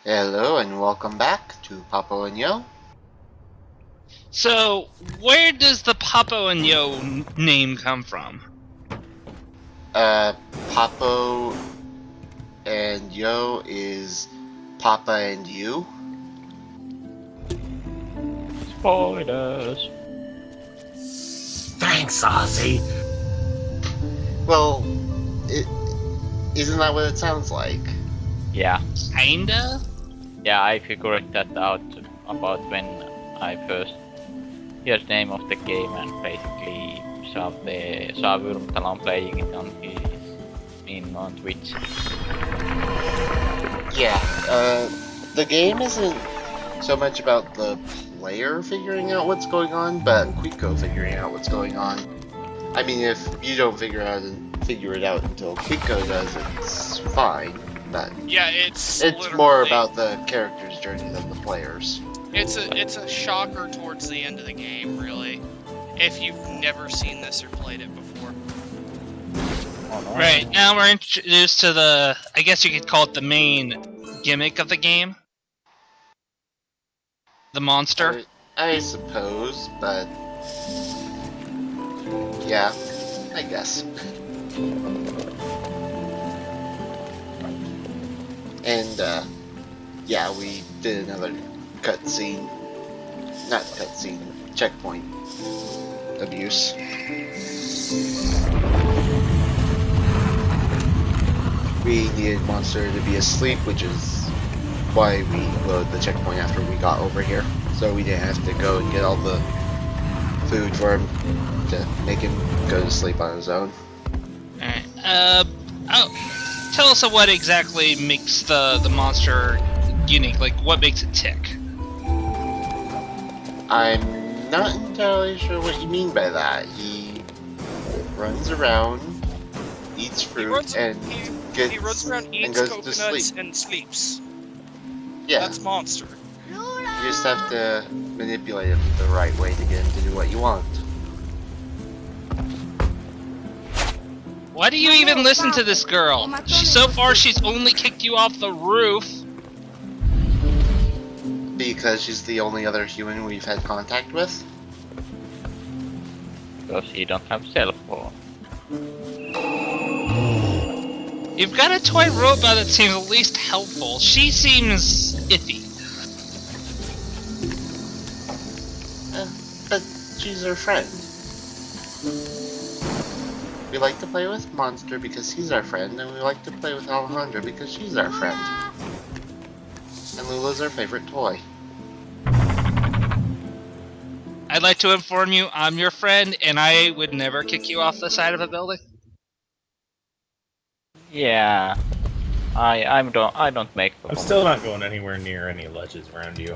Hello and welcome back to Papo and Yo. So, where does the Papo and Yo name come from? Papo and Yo is Papa and You. Spoilers. Thanks, Ozzy. Well, isn't that what it sounds like? Yeah, Kinda? I figured that out about when I first heard the name of the game and basically saw Virmtalan playing it on his on Twitch. Yeah, the game isn't so much about the player figuring out what's going on, but Quico figuring out what's going on. I mean, if you don't figure it out until Quico does, it's fine. But yeah, it's more about the character's journey than the players. It's a shocker towards the end of the game, really, if you've never seen this or played it before. Right, now we're introduced to the, I guess you could call it the main gimmick of the game. The monster. I suppose, but yeah, I guess. And yeah, we did another cutscene. Not cutscene, checkpoint abuse. We needed Monster to be asleep, which is why we loaded the checkpoint after we got over here. So we didn't have to go and get all the food for him to make him go to sleep on his own. Alright, tell us what exactly makes the monster unique, like what makes it tick? I'm not entirely sure what you mean by that. He runs around, eats fruit, He runs around, eats goes coconuts, to sleep. and sleeps. Yeah, That's Monster. you just have to manipulate him the right way to get him to do what you want. Why do you even listen to this girl? So far she's only kicked you off the roof. Because she's the only other human we've had contact with. Because he don't have cell phone. You've got a toy robot that seems at least helpful. She seems iffy. But she's our friend. We like to play with Monster because he's our friend, and we like to play with Alejandra because she's our friend. And Lula's our favorite toy. I'd like to inform you, I'm your friend, and I would never kick you off the side of a building. Yeah, I don't make. I'm still not going anywhere near any ledges around you.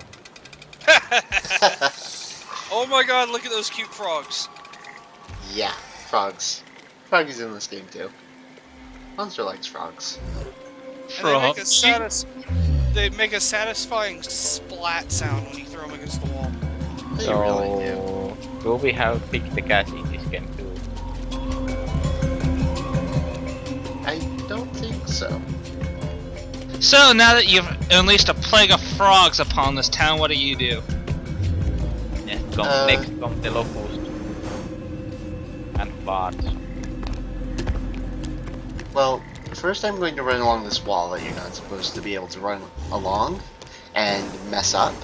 Oh my god, look at those cute frogs. Yeah, frogs. Froggy's in this game too. Monster likes frogs. And they make a satisfying splat sound when you throw them against the wall. They So, really do. do we have picked the cat in this game too? I don't think so. So, now that you've unleashed a plague of frogs upon this town, what do you do? Yes, next come the locust and farts. Well, first I'm going to run along this wall that you're not supposed to be able to run along, and mess up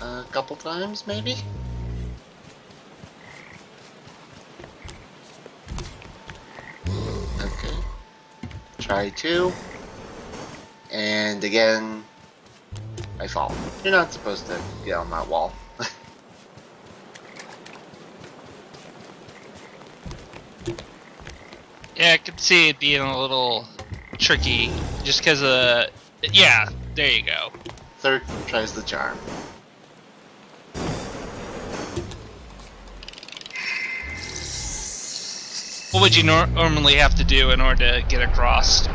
a couple times, maybe? Okay. Try 2. And again, I fall. You're not supposed to get on that wall. Yeah, I could see it being a little tricky, just because yeah, there you go. Third tries the charm. What would you normally have to do in order to get across?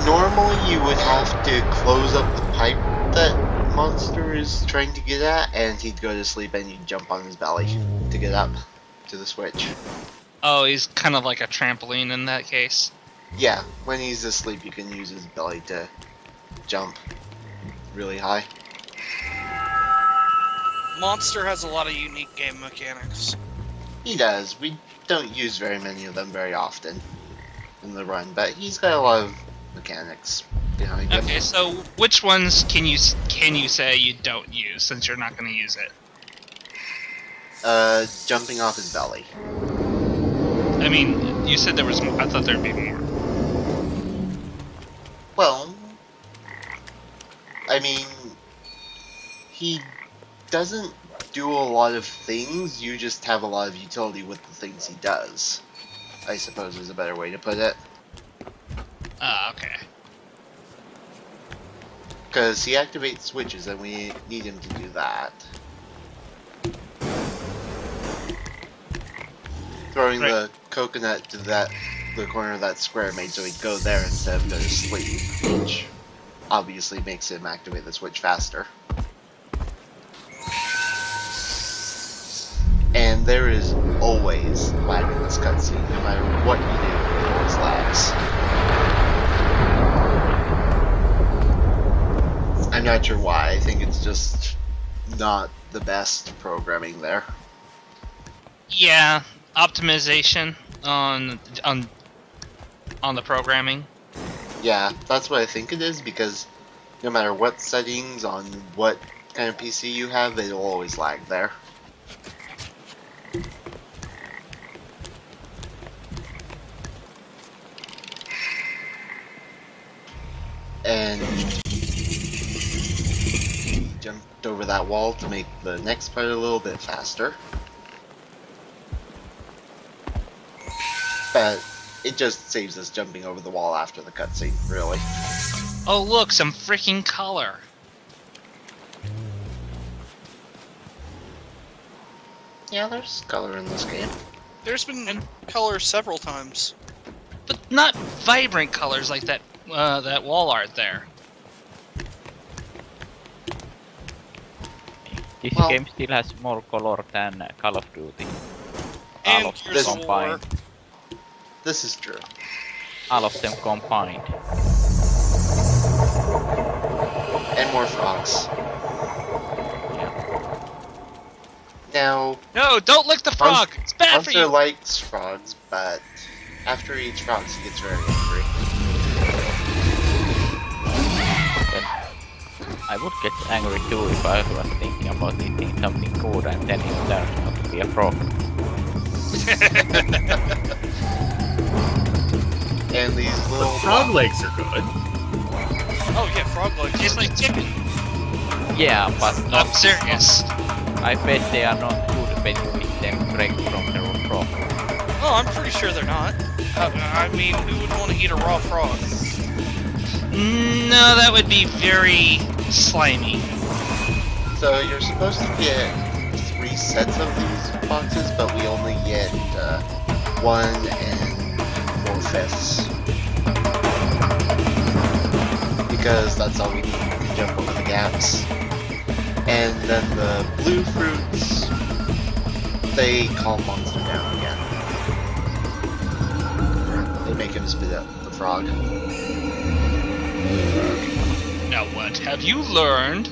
Normally you would have to close up the pipe that Monster is trying to get at, and he'd go to sleep and you'd jump on his belly to get up to the switch. Oh, he's kind of like a trampoline in that case. Yeah, when he's asleep you can use his belly to jump really high. Monster has a lot of unique game mechanics. He does. We don't use very many of them very often in the run, but he's got a lot of mechanics behind him. Okay, so which ones can you say you don't use since you're not going to use it? Jumping off his belly. I mean, you said there was. I thought there'd be more. Well, I mean, he doesn't do a lot of things, you just have a lot of utility with the things he does, I suppose is a better way to put it. Ah, okay. Because he activates switches and we need him to do that. Throwing Right. the coconut to the corner of that square made so he'd go there instead of go to sleep, which obviously makes him activate the switch faster. And there is always lag in this cutscene, no matter what you do, it always lags. I'm not sure why, I think it's just not the best programming there. Yeah, optimization on the programming. Yeah, that's what I think it is, because no matter what settings on what kind of PC you have, it'll always lag there. And he jumped over that wall to make the next part a little bit faster. But it just saves us jumping over the wall after the cutscene, really. Oh, look, some freaking color. Yeah, there's color in this game. There's been color several times. But not vibrant colors like that that wall art there. This Well- game still has more color than Call of Duty. And All of them Gears of War. combined. This is true. All of them combined. And more frogs. Now, No, don't lick the frog. It's bad for Monster you. likes frogs, but after he eats frogs, he gets very angry. I would get angry too if I was thinking about eating something good and then it turns out to be a frog. And these little Frog legs are good. Oh yeah, frog legs. Tastes like chicken. Yeah, but I'm serious. I bet they are not good when you eat them straight from the frog. Oh, I'm pretty sure they're not. I mean, who would want to eat a raw frog? No, that would be very slimy. So you're supposed to get 3 sets of these boxes, but we only get 1 and 4/5. Because that's all we need to jump over the gaps. And then the blue fruits, they calm Monster down again. They make him spit out the frog. Now what have you learned?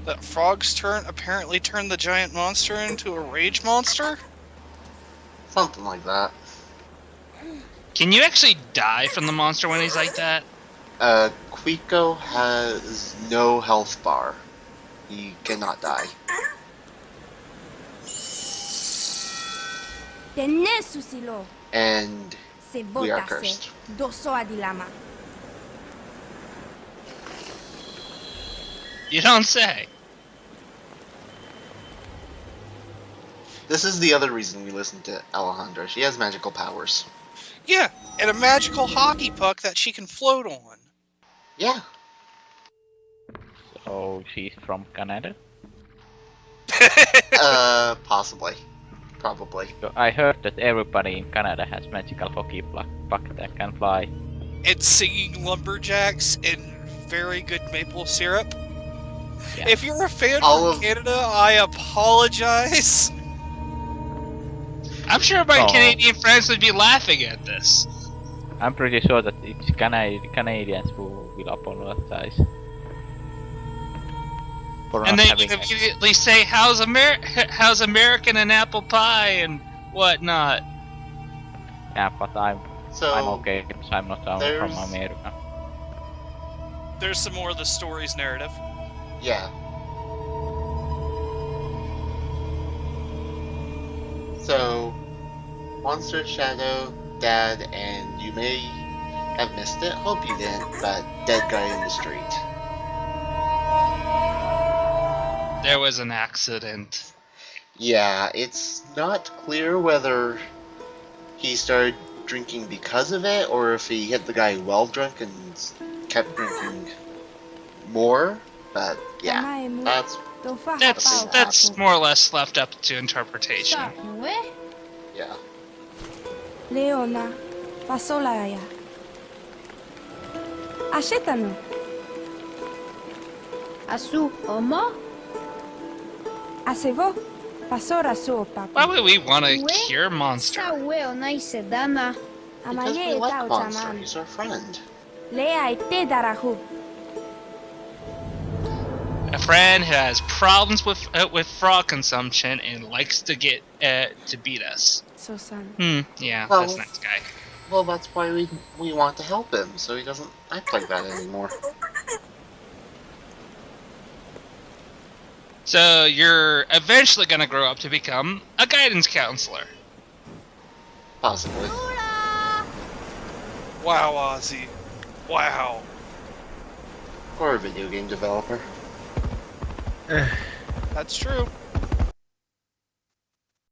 That frogs apparently turn the giant monster into a rage monster? Something like that. Can you actually die from the monster when he's like that? Quico has no health bar. He cannot die. Tenesusilo And se we are votase cursed. doso adilama. You don't say. This is the other reason we listen to Alejandra. She has magical powers. Yeah, and a magical hockey puck that she can float on. Yeah. So she's from Canada? Possibly. Probably. So I heard that everybody in Canada has magical hockey puck that can fly. And singing lumberjacks and very good maple syrup. Yeah. If you're a fan All from of- Canada, I apologize. I'm sure my Oh. Canadian friends would be laughing at this. I'm pretty sure that it's Canadians who will apologize. For And not then you having immediately say, how's American and apple pie and whatnot. Yeah, but I'm So okay because I'm not from there's- America. There's some more of the story's narrative. yeah. So Monster Shadow, Dad, and you may have missed it. Hope you didn't, but dead guy in the street. There was an accident. Yeah, it's not clear whether he started drinking because of it, or if he hit the guy well drunk and kept drinking more. But yeah, Tamae mu. that's Tofa That's hapao, that's Papo. more or less left up to interpretation. Sa nue? yeah. Leona. Fasolaya. Ashetano. Asu omo? Asevo. Fasora so, Why Papo. would we want to Ue? cure Monster? Sa ue ona isedana. Because we Amaye like etao Monster, chaman. he's our friend. Lea ete darahu. A friend who has problems with frog consumption and likes to get to beat us. Sosan. Yeah, Well- that's a nice guy. Well, that's why we want to help him, so he doesn't act like that anymore. So you're eventually gonna grow up to become a guidance counselor. Possibly. Wow, Ozzy. Wow. Or a video game developer. That's true.